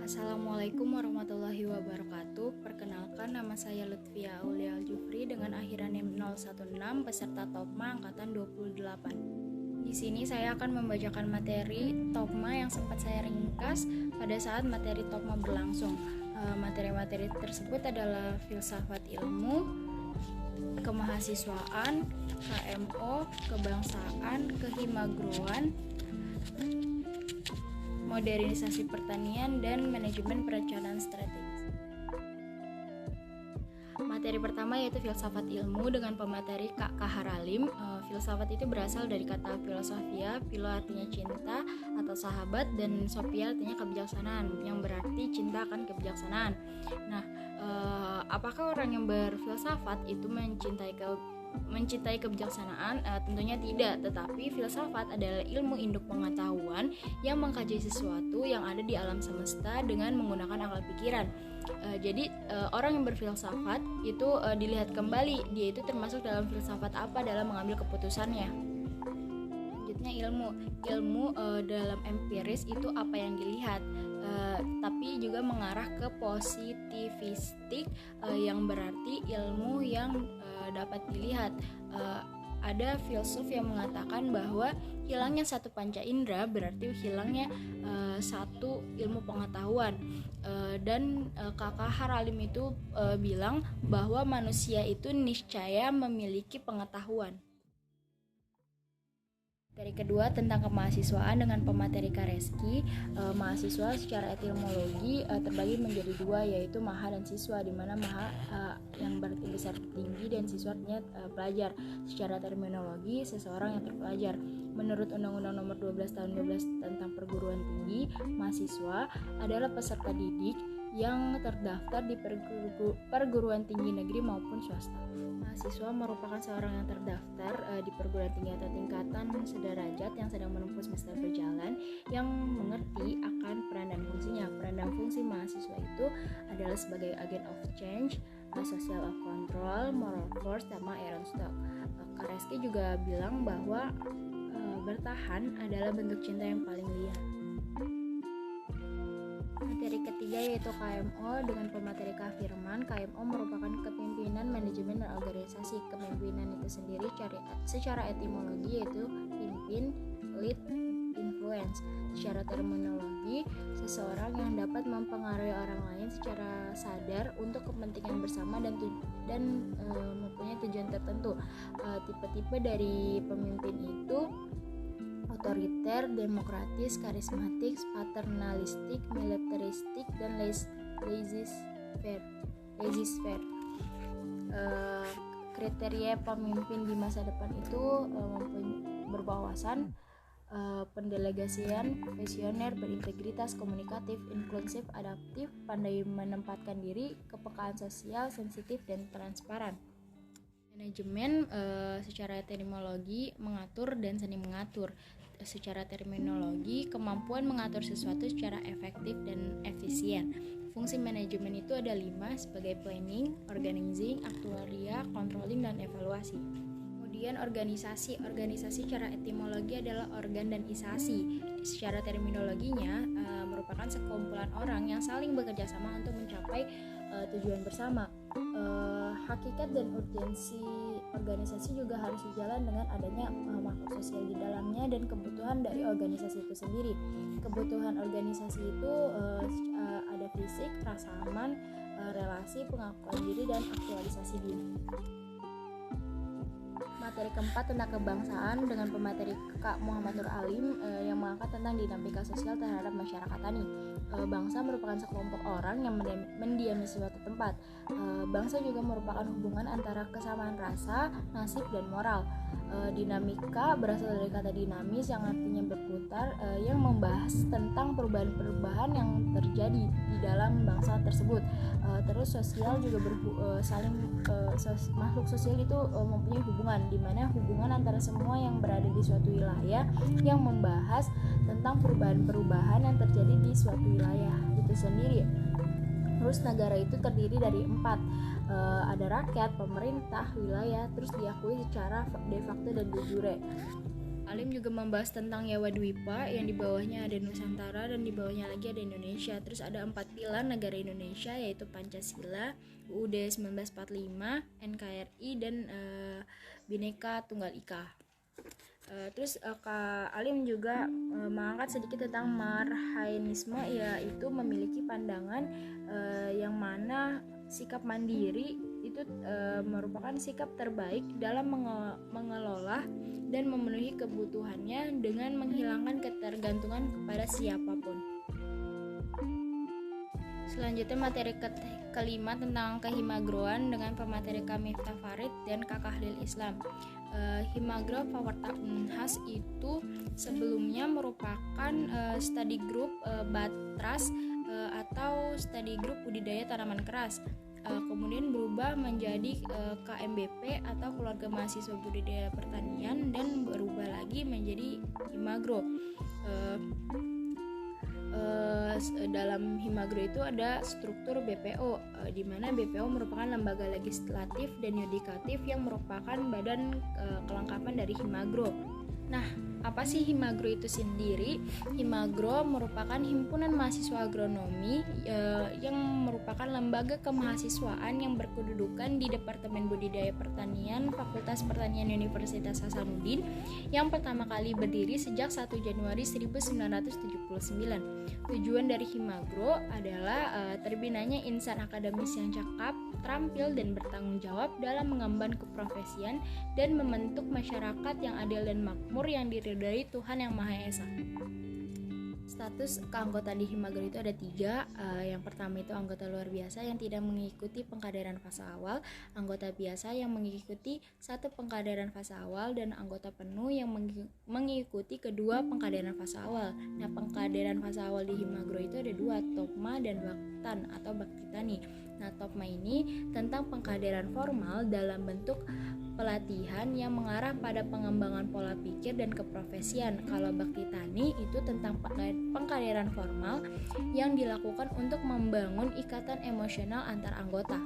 Assalamualaikum warahmatullahi wabarakatuh. Perkenalkan, nama saya Lutfia Aulia Aljufri dengan akhiran NIM 016 peserta Topma angkatan 28. Di sini saya akan membacakan materi Topma yang sempat saya ringkas pada saat materi Topma berlangsung. Materi-materi tersebut adalah filsafat ilmu, kemahasiswaan, KMO, kebangsaan, kehimagroan, modernisasi pertanian, dan manajemen perencanaan strategis. Materi pertama yaitu filsafat ilmu dengan pemateri Kak Kaharalim. Filsafat itu berasal dari kata filosofia, philo artinya cinta atau sahabat, dan sophia artinya kebijaksanaan, yang berarti cinta akan kebijaksanaan. Nah, apakah orang yang berfilsafat itu mencintai kebijaksanaan? Tentunya tidak, tetapi filsafat adalah ilmu induk pengetahuan yang mengkaji sesuatu yang ada di alam semesta dengan menggunakan akal pikiran. Jadi orang yang berfilsafat itu dilihat kembali dia itu termasuk dalam filsafat apa dalam mengambil keputusannya. Selanjutnya ilmu dalam empiris itu apa yang dilihat, tapi juga mengarah ke positivistik, yang berarti ilmu yang dapat dilihat. Ada filsuf yang mengatakan bahwa hilangnya satu panca indera berarti hilangnya satu ilmu pengetahuan, dan Kakak Haralim itu bilang bahwa manusia itu niscaya memiliki pengetahuan. Materi kedua tentang kemahasiswaan dengan pemateri Kareski. Mahasiswa secara etimologi terbagi menjadi dua, yaitu maha dan siswa, di mana maha yang berarti besar tinggi dan siswa artinya pelajar. Secara terminologi, seseorang yang terpelajar. Menurut Undang-Undang Nomor 12 Tahun 12 tentang perguruan tinggi, mahasiswa adalah peserta didik yang terdaftar di perguruan tinggi negeri maupun swasta. Mahasiswa merupakan seorang yang terdaftar di perguruan tinggi atau tingkatan sederajat yang sedang menempuh semester berjalan, yang mengerti akan peran dan fungsinya. Peran dan fungsi mahasiswa itu adalah sebagai agent of change, social of control, moral force, sama iron stock. Kareski juga bilang bahwa bertahan adalah bentuk cinta yang paling liar. Materi ketiga yaitu KMO dengan pemateri Kak Firman. KMO merupakan kepemimpinan, manajemen, dan organisasi. Kepemimpinan itu sendiri secara etimologi yaitu pimpin, lead, influence. Secara terminologi, seseorang yang dapat mempengaruhi orang lain secara sadar untuk kepentingan bersama dan mempunyai tujuan tertentu. Tipe-tipe dari pemimpin itu otoriter, demokratis, karismatik, paternalistik, militeristik, dan laissez-faire. Kriteria pemimpin di masa depan itu berwawasan, pendelegasian, visioner, berintegritas, komunikatif, inklusif, adaptif, pandai menempatkan diri, kepekaan sosial, sensitif, dan transparan. Manajemen secara etimologi mengatur dan seni mengatur. Secara terminologi, kemampuan mengatur sesuatu secara efektif dan efisien. Fungsi manajemen itu ada 5, sebagai planning, organizing, aktuaria, controlling, dan evaluasi. Kemudian organisasi secara etimologi adalah organ dan isasi. Secara terminologinya merupakan sekumpulan orang yang saling bekerja sama untuk mencapai tujuan bersama. Hakikat dan urgensi organisasi juga harus sejalan dengan adanya makhluk sosial di dalamnya dan kebutuhan dari organisasi itu sendiri. Kebutuhan organisasi itu ada fisik, rasa aman, relasi, pengakuan diri, dan aktualisasi diri. Materi keempat tentang kebangsaan dengan pemateri Kak Muhammad Nur Alim yang mengangkat tentang dinamika sosial terhadap masyarakat tani. Bangsa merupakan sekelompok orang yang mendiami suatu tempat. Bangsa juga merupakan hubungan antara kesamaan rasa, nasib, dan moral. Dinamika berasal dari kata dinamis yang artinya berputar, yang membahas tentang perubahan-perubahan yang terjadi di dalam bangsa tersebut. Terus sosial juga makhluk sosial itu mempunyai hubungan, di mana hubungan antara semua yang berada di suatu wilayah yang membahas tentang perubahan-perubahan yang terjadi di suatu wilayah itu sendiri. Terus negara itu terdiri dari 4, ada rakyat, pemerintah, wilayah, terus diakui secara de facto dan de jure. Alim juga membahas tentang Yawadwipa yang di bawahnya ada Nusantara dan di bawahnya lagi ada Indonesia. Terus ada 4 pilar negara Indonesia, yaitu Pancasila, UUD 1945, NKRI, dan Bhinneka Tunggal Ika. Terus Kak Alim juga mengangkat sedikit tentang Marhainisme, yaitu memiliki pandangan yang mana sikap mandiri itu merupakan sikap terbaik dalam mengelola dan memenuhi kebutuhannya dengan menghilangkan ketergantungan kepada siapapun. Selanjutnya materi kelima tentang kehimagroan dengan pemateri Kak Miftah Farid dan Kak Kahlil Islam. Himagro Fawarta Unhas itu sebelumnya merupakan study group Batras atau study group budidaya tanaman keras. Kemudian berubah menjadi KMBP atau Keluarga Mahasiswa Budidaya Pertanian, dan berubah lagi menjadi Himagro. Dalam Himagro itu ada struktur BPO, di mana BPO merupakan lembaga legislatif dan yudikatif yang merupakan badan kelengkapan dari Himagro. Nah, apa sih Himagro itu sendiri? Himagro merupakan himpunan mahasiswa agronomi yang merupakan lembaga kemahasiswaan yang berkedudukan di Departemen Budidaya Pertanian Fakultas Pertanian Universitas Hasanuddin yang pertama kali berdiri sejak 1 Januari 1979. Tujuan dari Himagro adalah terbinanya insan akademis yang cakap, terampil, dan bertanggung jawab dalam mengemban keprofesian dan membentuk masyarakat yang adil dan makmur yang diridhai Tuhan Yang Maha Esa. Status keanggotaan di Himagro itu ada 3. Yang pertama itu anggota luar biasa yang tidak mengikuti pengkaderan fase awal, anggota biasa yang mengikuti 1 pengkaderan fase awal, dan anggota penuh yang mengikuti kedua pengkaderan fase awal. Nah, pengkaderan fase awal di Himagro itu ada 2, Topma dan Baktan atau Bakti Tani. Nah, Topma ini tentang pengkaderan formal dalam bentuk pelatihan yang mengarah pada pengembangan pola pikir dan keprofesian. Kalau Bakti Tani itu tentang pengkaderan formal yang dilakukan untuk membangun ikatan emosional antar anggota.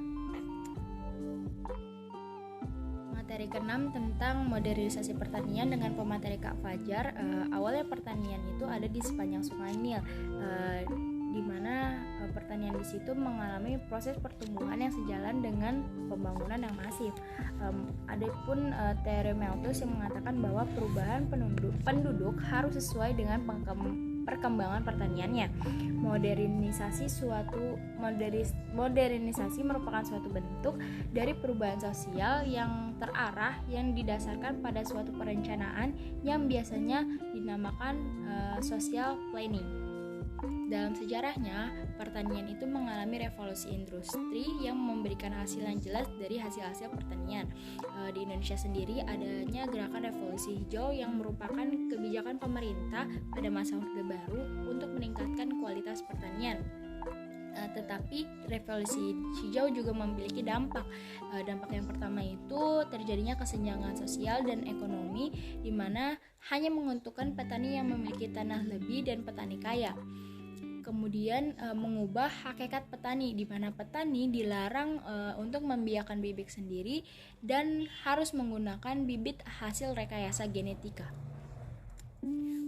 Materi ke-6 tentang modernisasi pertanian dengan pemateri Kak Fajar. Awalnya pertanian itu ada di sepanjang Sungai Nil, di mana pertanian di situ mengalami proses pertumbuhan yang sejalan dengan pembangunan yang masif. Adapun teori Malthus yang mengatakan bahwa perubahan penduduk harus sesuai dengan perkembangan pertaniannya. Modernisasi merupakan suatu bentuk dari perubahan sosial yang terarah yang didasarkan pada suatu perencanaan yang biasanya dinamakan social planning. Dalam sejarahnya, pertanian itu mengalami revolusi industri yang memberikan hasil yang jelas dari hasil-hasil pertanian. Di Indonesia sendiri adanya gerakan revolusi hijau yang merupakan kebijakan pemerintah pada masa Orde Baru untuk meningkatkan kualitas pertanian. Tetapi revolusi hijau juga memiliki dampak. Dampak yang pertama itu terjadinya kesenjangan sosial dan ekonomi, di mana hanya menguntungkan petani yang memiliki tanah lebih dan petani kaya. Kemudian mengubah hakikat petani, di mana petani dilarang untuk membiarkan bibit sendiri dan harus menggunakan bibit hasil rekayasa genetika.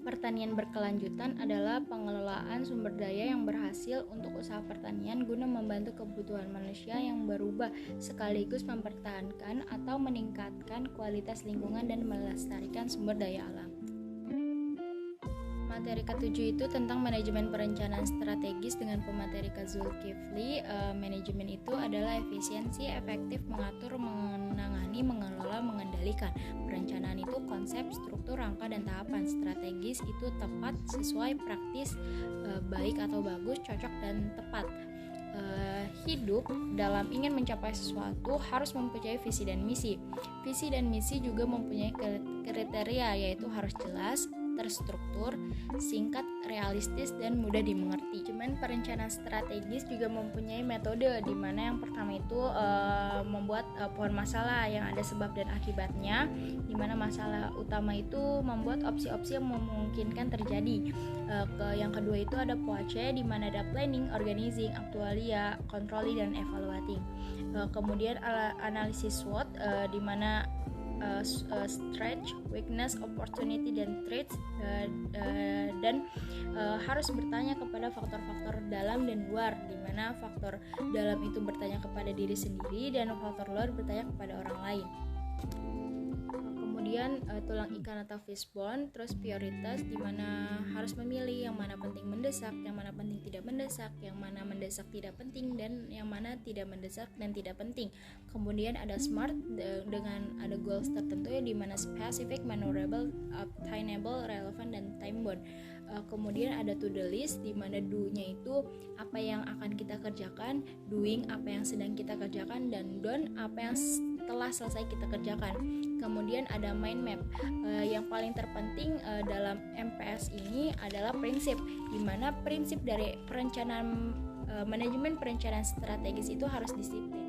Pertanian berkelanjutan adalah pengelolaan sumber daya yang berhasil untuk usaha pertanian guna membantu kebutuhan manusia yang berubah sekaligus mempertahankan atau meningkatkan kualitas lingkungan dan melestarikan sumber daya alam. Materi ke-7 itu tentang manajemen perencanaan strategis dengan pemateri Kak Zulkifli. Manajemen itu adalah efisiensi, efektif, mengatur, menangani, mengelola, mengendalikan. Perencanaan itu konsep, struktur, rangka, dan tahapan. Strategis itu tepat, sesuai, praktis, baik atau bagus, cocok, dan tepat. Hidup dalam ingin mencapai sesuatu harus mempunyai visi dan misi. Visi dan misi juga mempunyai kriteria, yaitu harus jelas, terstruktur, singkat, realistis, dan mudah dimengerti. Cuman perencanaan strategis juga mempunyai metode, di mana yang pertama itu membuat pohon masalah yang ada sebab dan akibatnya, di mana masalah utama itu membuat opsi-opsi yang memungkinkan terjadi. Yang kedua itu ada POAC, di mana ada planning, organizing, aktualia, controlling, dan evaluating. Kemudian analisis SWOT, di mana strength, weakness, opportunity, dan traits, dan harus bertanya kepada faktor-faktor dalam dan luar, di mana faktor dalam itu bertanya kepada diri sendiri dan faktor luar bertanya kepada orang lain. Kemudian tulang ikan atau fishbone, terus prioritas, di mana harus memilih yang mana penting mendesak, yang mana penting tidak mendesak, yang mana mendesak tidak penting, dan yang mana tidak mendesak dan tidak penting. Kemudian ada SMART dengan ada goals tertentu, di mana specific, measurable, obtainable, relevant, dan time bound. Kemudian ada to do list, di mana do-nya itu apa yang akan kita kerjakan, doing apa yang sedang kita kerjakan, dan done apa yang telah selesai kita kerjakan. Kemudian ada mind map. Yang paling terpenting dalam MPS ini adalah prinsip, di mana prinsip dari perencanaan manajemen perencanaan strategis itu harus disiplin.